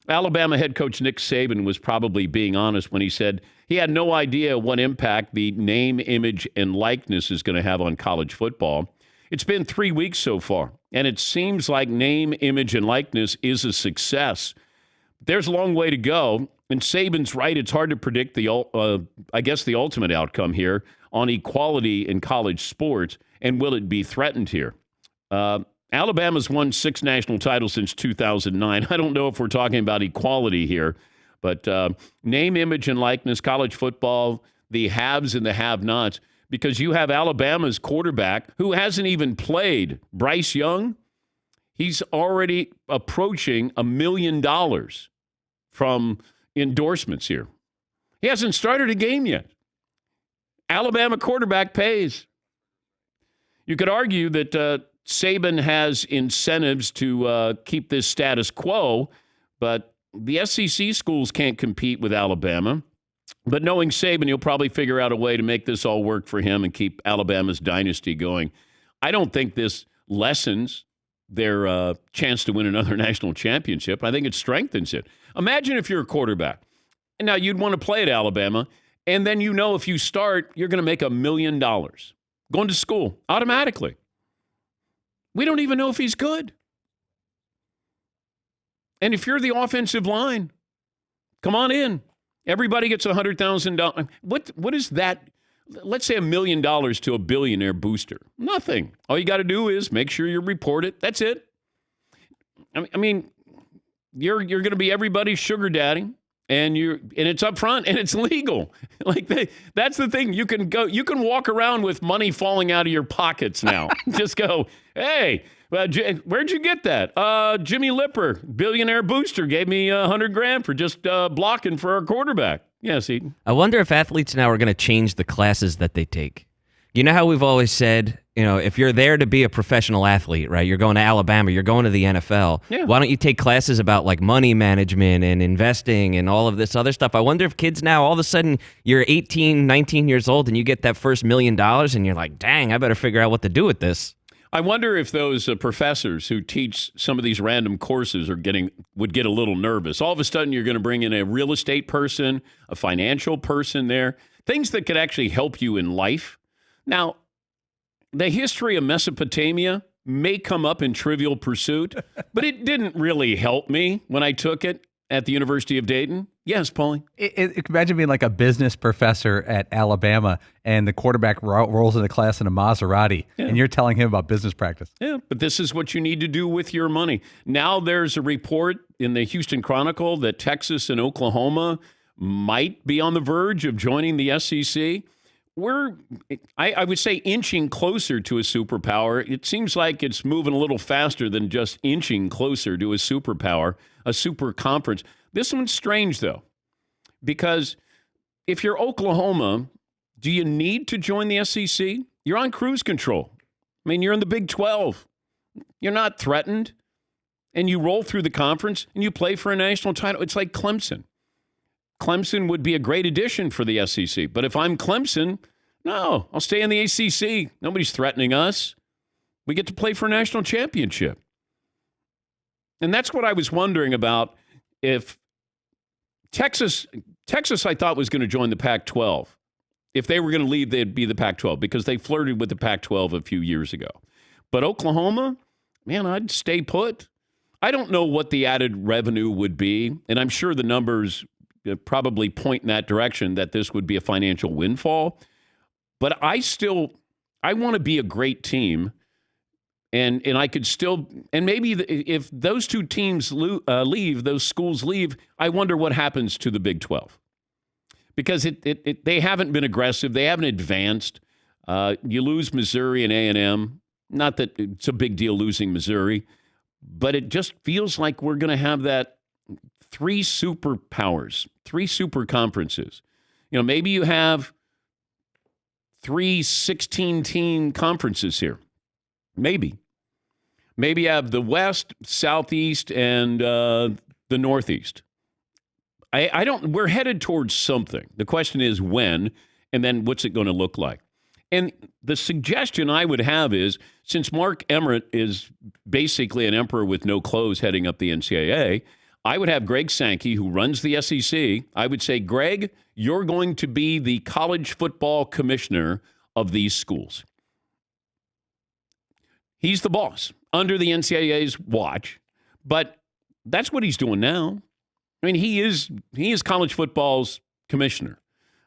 Alabama head coach Nick Saban was probably being honest when he said he had no idea what impact the name, image, and likeness is going to have on college football. It's been 3 weeks so far, and it seems like name, image, and likeness is a success. There's a long way to go, and Saban's right. It's hard to predict the ultimate outcome here on equality in college sports, and will it be threatened here? Alabama's won 6 national titles since 2009. I don't know if we're talking about equality here, but name, image, and likeness, college football, the haves and the have-nots, because you have Alabama's quarterback who hasn't even played, Bryce Young. He's already approaching $1 million from endorsements here. He hasn't started a game yet. Alabama quarterback pays. You could argue that Saban has incentives to keep this status quo, but the SEC schools can't compete with Alabama. But knowing Saban, he'll probably figure out a way to make this all work for him and keep Alabama's dynasty going. I don't think this lessens their chance to win another national championship. I think it strengthens it. Imagine if you're a quarterback. And now you'd want to play at Alabama, and then you know if you start, you're going to make $1 million going to school automatically. We don't even know if he's good. And if you're the offensive line, come on in. Everybody gets $100,000. What is that? Let's say $1 million to a billionaire booster. Nothing. All you got to do is make sure you report it. That's it. I mean, you're going to be everybody's sugar daddy, and it's up front and it's legal. That's the thing. You can walk around with money falling out of your pockets now. Just go, hey, where'd you get that? Jimmy Lipper, billionaire booster, gave me $100,000 for just blocking for our quarterback. Yes, Eden. I wonder if athletes now are going to change the classes that they take. You know how we've always said, if you're there to be a professional athlete, right? You're going to Alabama, you're going to the NFL. Yeah. Why don't you take classes about like money management and investing and all of this other stuff? I wonder if kids now, all of a sudden, you're 18, 19 years old and you get that first $1 million and you're like, dang, I better figure out what to do with this. I wonder if those professors who teach some of these random courses would get a little nervous. All of a sudden, you're going to bring in a real estate person, a financial person there, things that could actually help you in life. Now, the history of Mesopotamia may come up in Trivial Pursuit, but it didn't really help me when I took it at the University of Dayton. Yes, Paulie. Imagine being like a business professor at Alabama and the quarterback rolls into class in a Maserati and you're telling him about business practice. Yeah, but this is what you need to do with your money. Now there's a report in the Houston Chronicle that Texas and Oklahoma might be on the verge of joining the SEC. We're, I would say, inching closer to a superpower. It seems like it's moving a little faster than just inching closer to a superpower, a super conference. This one's strange, though, because if you're Oklahoma, do you need to join the SEC? You're on cruise control. I mean, you're in the Big 12. You're not threatened, and you roll through the conference, and you play for a national title. It's like Clemson. Clemson would be a great addition for the SEC. But if I'm Clemson, no, I'll stay in the ACC. Nobody's threatening us. We get to play for a national championship. And that's what I was wondering about. If Texas, I thought was going to join the Pac-12. If they were going to leave, they'd be the Pac-12 because they flirted with the Pac-12 a few years ago. But Oklahoma, man, I'd stay put. I don't know what the added revenue would be, and I'm sure the numbers probably point in that direction that this would be a financial windfall. But I want to be a great team, and I could still, and maybe if those two teams leave, those schools leave, I wonder what happens to the Big 12. Because they haven't been aggressive, they haven't advanced. You lose Missouri and A&M. Not that it's a big deal losing Missouri, but it just feels like we're going to have that 3 superpowers, 3 super conferences. Maybe you have 3 16-team conferences here. Maybe you have the West, Southeast, and the Northeast. We're headed towards something. The question is when, and then what's it going to look like? And the suggestion I would have is, since Mark Emmert is basically an emperor with no clothes heading up the NCAA, I would have Greg Sankey, who runs the SEC. I would say, Greg, you're going to be the college football commissioner of these schools. He's the boss under the NCAA's watch, but that's what he's doing now. I mean, he is college football's commissioner.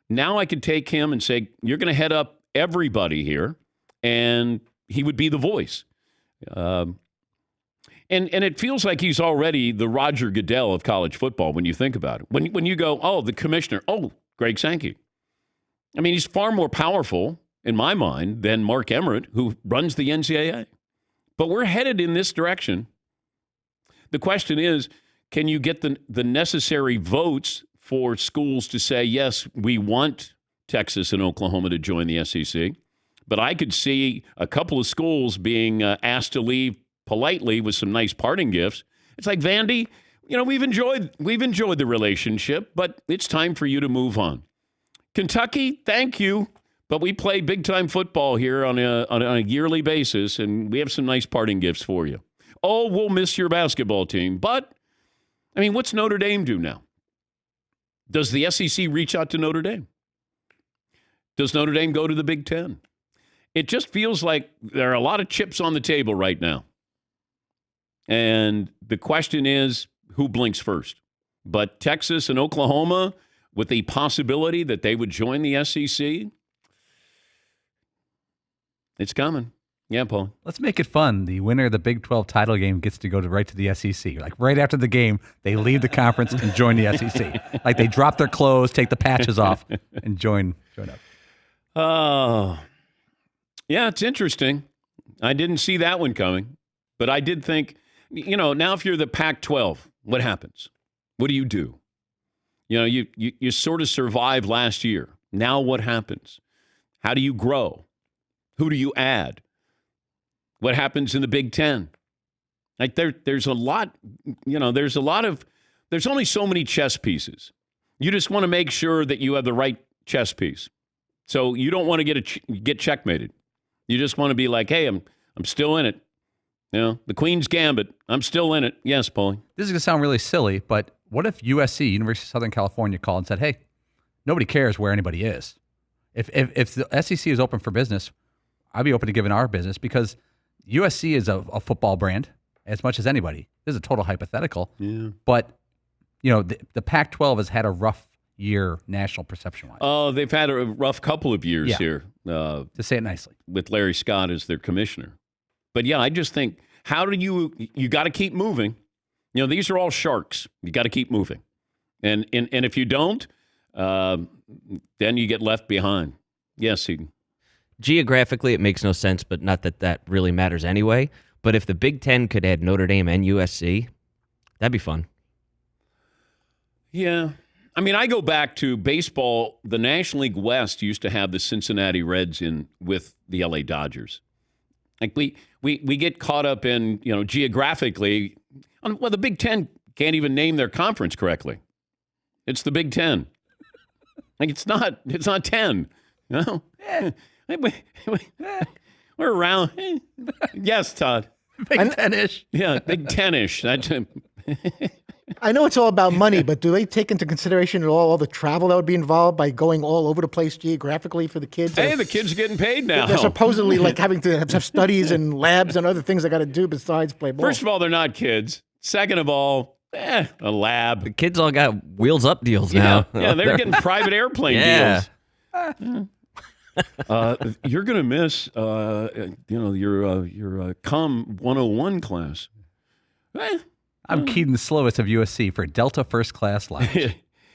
Now I could take him and say, you're going to head up everybody here, and he would be the voice. And it feels like he's already the Roger Goodell of college football when you think about it. When you go, oh, the commissioner, oh, Greg Sankey. I mean, he's far more powerful, in my mind, than Mark Emmert, who runs the NCAA. But we're headed in this direction. The question is, can you get the necessary votes for schools to say, yes, we want Texas and Oklahoma to join the SEC? But I could see a couple of schools being asked to leave politely with some nice parting gifts. It's like, Vandy, we've enjoyed the relationship, but it's time for you to move on. Kentucky, thank you, but we play big-time football here on a yearly basis, and we have some nice parting gifts for you. Oh, we'll miss your basketball team, but, I mean, what's Notre Dame do now? Does the SEC reach out to Notre Dame? Does Notre Dame go to the Big Ten? It just feels like there are a lot of chips on the table right now. And the question is, who blinks first? But Texas and Oklahoma, with the possibility that they would join the SEC, it's coming. Yeah, Paul. Let's make it fun. The winner of the Big 12 title game gets to go right to the SEC. Like right after the game, they leave the conference and join the SEC. Like they drop their clothes, take the patches off, and join up. Oh, yeah, it's interesting. I didn't see that one coming, but I did think, now if you're the Pac-12, what happens? What do you do? You sort of survived last year. Now what happens? How do you grow? Who do you add? What happens in the Big Ten? Like there's a lot, there's only so many chess pieces. You just want to make sure that you have the right chess piece. So you don't want to get checkmated. You just want to be like, hey, I'm still in it. The Queen's Gambit. I'm still in it. Yes, Paulie. This is going to sound really silly, but what if USC, University of Southern California, called and said, hey, nobody cares where anybody is. If the SEC is open for business, I'd be open to giving our business because USC is a football brand as much as anybody. This is a total hypothetical. Yeah. But, the Pac-12 has had a rough year national perception-wise. Oh, they've had a rough couple of years here. To say it nicely. With Larry Scott as their commissioner. But, yeah, I just think, how do you got to keep moving. These are all sharks. You got to keep moving. And if you don't, then you get left behind. Yes, Eden. Geographically, it makes no sense, but not that really matters anyway. But if the Big Ten could add Notre Dame and USC, that'd be fun. Yeah. I mean, I go back to baseball. The National League West used to have the Cincinnati Reds in with the LA Dodgers. Like we get caught up in, geographically. Well, the Big Ten can't even name their conference correctly. It's the Big Ten. Like it's not 10. We're around. Yes, Todd. Big 10-ish. Yeah, Big 10-ish. I know it's all about money, but do they take into consideration at all the travel that would be involved by going all over the place geographically for the kids? Hey, the kids are getting paid now. They're supposedly having to have studies and labs and other things they got to do besides play ball. First of all, they're not kids. Second of all, a lab. The kids all got wheels up deals now. Yeah, they're getting private airplane deals. You're gonna miss, your Com 101 class. I'm Keaton the slowest of USC for Delta First Class Lounge.